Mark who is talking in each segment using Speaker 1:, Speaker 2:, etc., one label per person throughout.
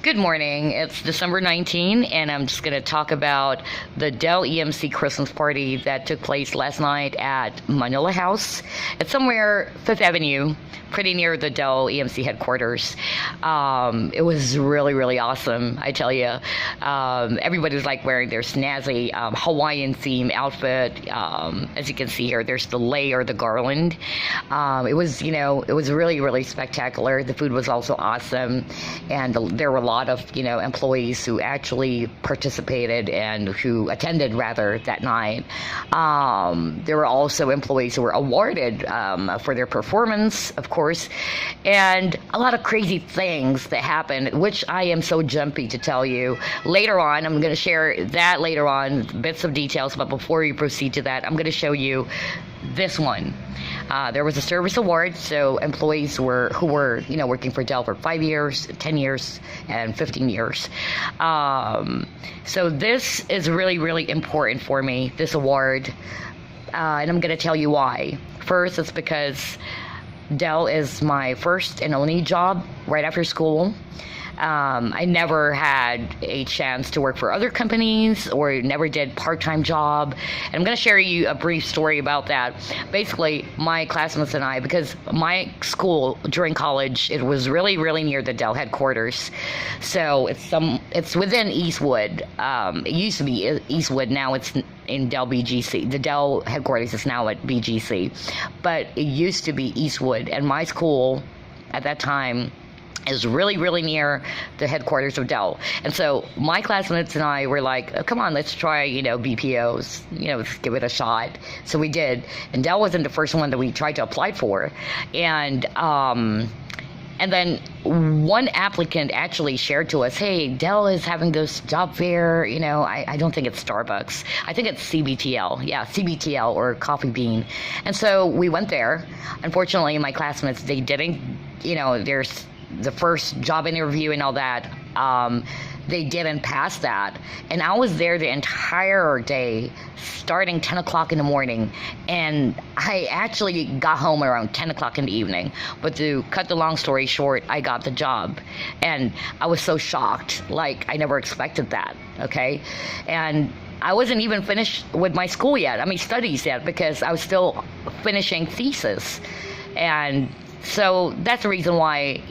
Speaker 1: Good morning. It's December 19, and I'm just going to talk about the Dell EMC Christmas party that took place last night at Manila House. It's somewhere 5th Avenue, pretty near the Dell EMC headquarters. It was really, really awesome, I tell you. Everybody was like wearing their snazzy Hawaiian theme outfit. As you can see here, there's the lei or the garland. It was really, really spectacular. The food was also awesome, and there were a lot of employees who actually participated and who attended rather that night. There were also employees who were awarded for their performance, of course, and a lot of crazy things that happened, which I am so jumpy to tell you later on. I'm going to share that later on, bits of details, but before we proceed to that, I'm going to show you this one. There was a service award, so employees who were working for Dell for 5 years, 10 years, and 15 years. So this is really, really important for me, this award, and I'm going to tell you why. First, it's because Dell is my first and only job right after school. I never had a chance to work for other companies or never did part-time job. And I'm going to share you a brief story about that. Basically, my classmates and I, because my school during college, it was really, really near the Dell headquarters. So it's within Eastwood. It used to be Eastwood. Now it's in Dell BGC. The Dell headquarters is now at BGC. But it used to be Eastwood. And my school at that time is really, really near the headquarters of Dell. And so my classmates and I were like, oh, come on, let's try, BPOs, let's give it a shot. So we did. And Dell wasn't the first one that we tried to apply for. And then one applicant actually shared to us, hey, Dell is having this job fair. I don't think it's Starbucks. I think it's CBTL. Yeah, CBTL or Coffee Bean. And so we went there. Unfortunately, my classmates, they didn't, there's the first job interview and all that, they didn't pass that. And I was there the entire day, starting 10 o'clock in the morning. And I actually got home around 10 o'clock in the evening. But to cut the long story short, I got the job. And I was so shocked. Like, I never expected that, okay? And I wasn't even finished with my school yet. Studies yet, because I was still finishing thesis. And so that's the reason why,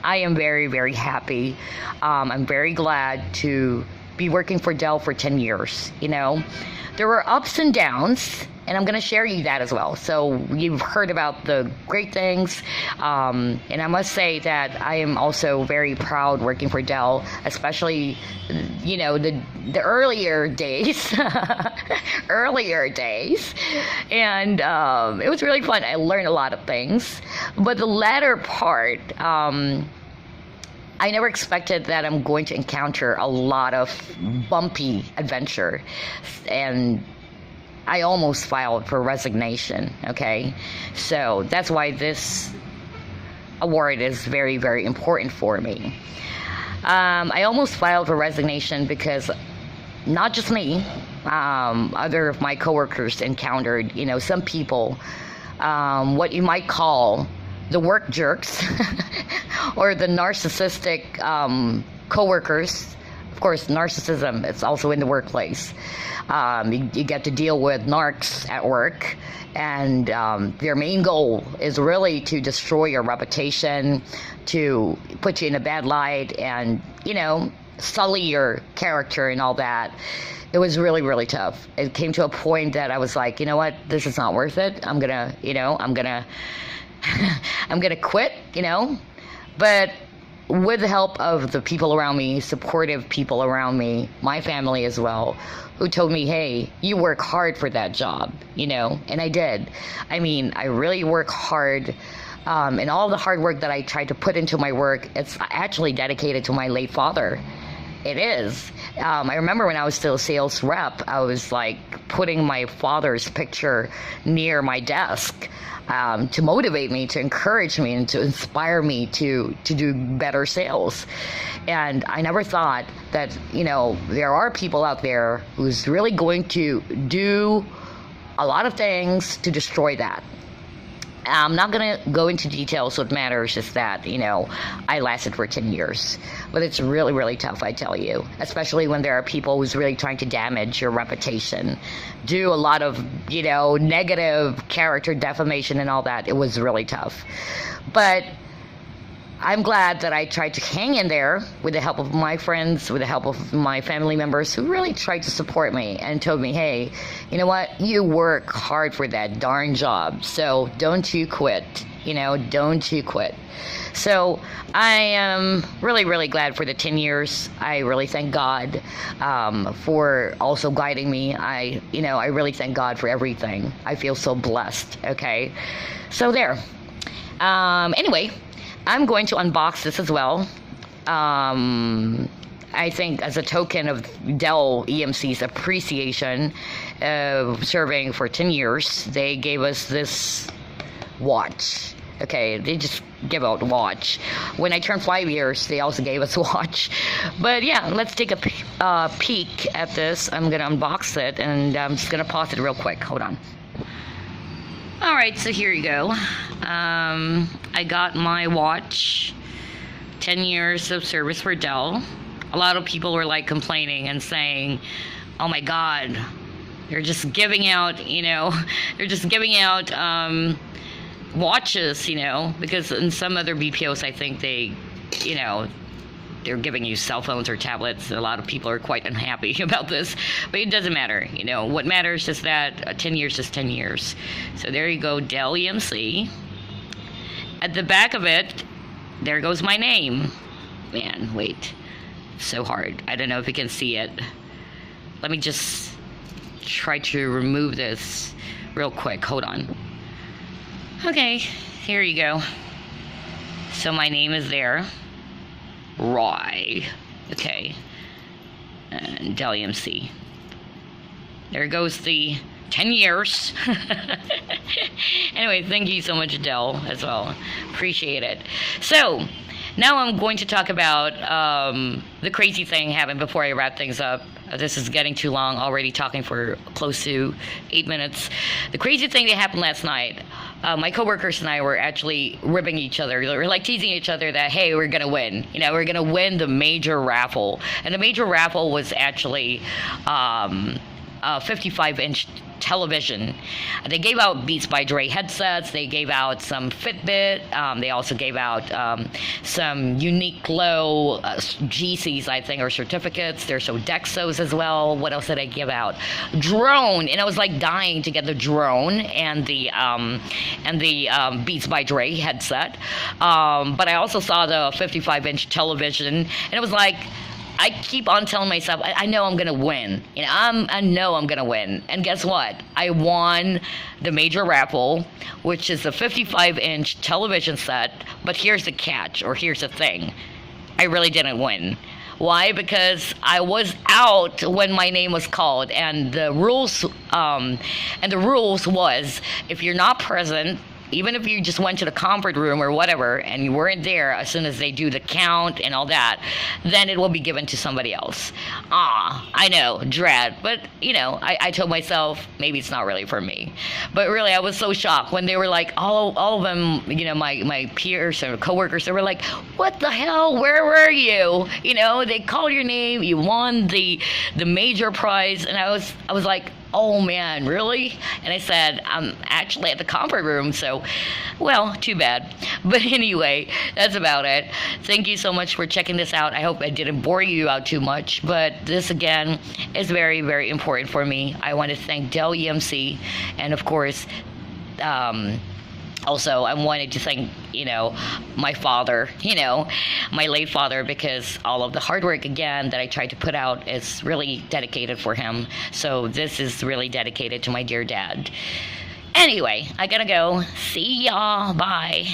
Speaker 1: I am very, very happy. I'm very glad to be working for Dell for 10 years. There were ups and downs, and I'm going to share you that as well. So you've heard about the great things, and I must say that I am also very proud working for Dell, especially, the earlier days, and it was really fun. I learned a lot of things, but the latter part, I never expected that I'm going to encounter a lot of bumpy adventure, and I almost filed for resignation, okay? So that's why this award is very, very important for me. I almost filed for resignation because not just me, other of my coworkers encountered, some people, what you might call the work jerks or the narcissistic coworkers. Of course, narcissism, it's also in the workplace. You get to deal with narcs at work, and their main goal is really to destroy your reputation, to put you in a bad light, and, sully your character and all that. It was really, really tough. It came to a point that I was like, you know what, this is not worth it. I'm gonna quit, but with the help of the people around me, supportive people around me, my family as well, who told me, hey, you work hard for that job, and I did. I really work hard, and all the hard work that I tried to put into my work, it's actually dedicated to my late father. It is. I remember when I was still a sales rep, I was like putting my father's picture near my desk to motivate me, to encourage me, and to inspire me to do better sales. And I never thought that, there are people out there who's really going to do a lot of things to destroy that. I'm not going to go into details. What matters is that, I lasted for 10 years. But it's really, really tough, I tell you. Especially when there are people who's really trying to damage your reputation. Do a lot of, negative character defamation and all that. It was really tough. But I'm glad that I tried to hang in there with the help of my friends, with the help of my family members who really tried to support me and told me, hey, you know what? You work hard for that darn job, so don't you quit. Don't you quit. So I am really, really glad for the 10 years. I really thank God for also guiding me. I really thank God for everything. I feel so blessed, okay? So there. Anyway, I'm going to unbox this as well. I think as a token of Dell EMC's appreciation of serving for 10 years, they gave us this watch. Okay, they just give out watch. When I turned 5 years, they also gave us a watch. But yeah, let's take a peek at this. I'm going to unbox it, and I'm just going to pause it real quick. Hold on. All right, so here you go. I got my watch, 10 years of service for Dell. A lot of people were like complaining and saying, oh my God, they're just giving out, watches, because in some other BPOs, I think they're giving you cell phones or tablets. A lot of people are quite unhappy about this, but it doesn't matter. What matters is that 10 years is 10 years. So there you go, Dell EMC. At the back of it, there goes my name. Man, wait. So hard. I don't know if you can see it. Let me just try to remove this real quick. Hold on. Okay, here you go. So my name is there. Roy. Okay. And Dell EMC. There goes the 10 years. Anyway, thank you so much, Dell, as well. Appreciate it. So, now I'm going to talk about the crazy thing happened before I wrap things up. This is getting too long, already talking for close to 8 minutes. The crazy thing that happened last night, my coworkers and I were actually ribbing each other. We were like teasing each other that, hey, we're going to win. We're going to win the major raffle. And the major raffle was actually a 55-inch television. They gave out Beats by Dre headsets. They gave out some Fitbit. They also gave out some unique low GCs, I think, or certificates. There's some Dexos as well. What else did I give out? Drone, and I was like dying to get the drone and the Beats by Dre headset. But I also saw the 55-inch television, and it was like, I keep on telling myself, I know I'm going to win. I know I'm going to win. And guess what? I won the major raffle, which is a 55-inch television set. But here's the catch, or here's the thing. I really didn't win. Why? Because I was out when my name was called. And the rules was, if you're not present, even if you just went to the conference room or whatever and you weren't there as soon as they do the count and all that, then it will be given to somebody else. I know, dread. But, I told myself, maybe it's not really for me. But really, I was so shocked when they were like, all of them, my peers or coworkers, they were like, what the hell? Where were you? They called your name, you won the major prize. And I was like, oh man, really? And I said, I'm actually at the conference room, so, well, too bad. But anyway, that's about it. Thank you so much for checking this out. I hope I didn't bore you out too much, but this, again, is very, very important for me. I want to thank Dell EMC, and of course, also, I wanted to thank, my father, my late father, because all of the hard work, again, that I tried to put out is really dedicated for him. So this is really dedicated to my dear dad. Anyway, I gotta go. See y'all. Bye.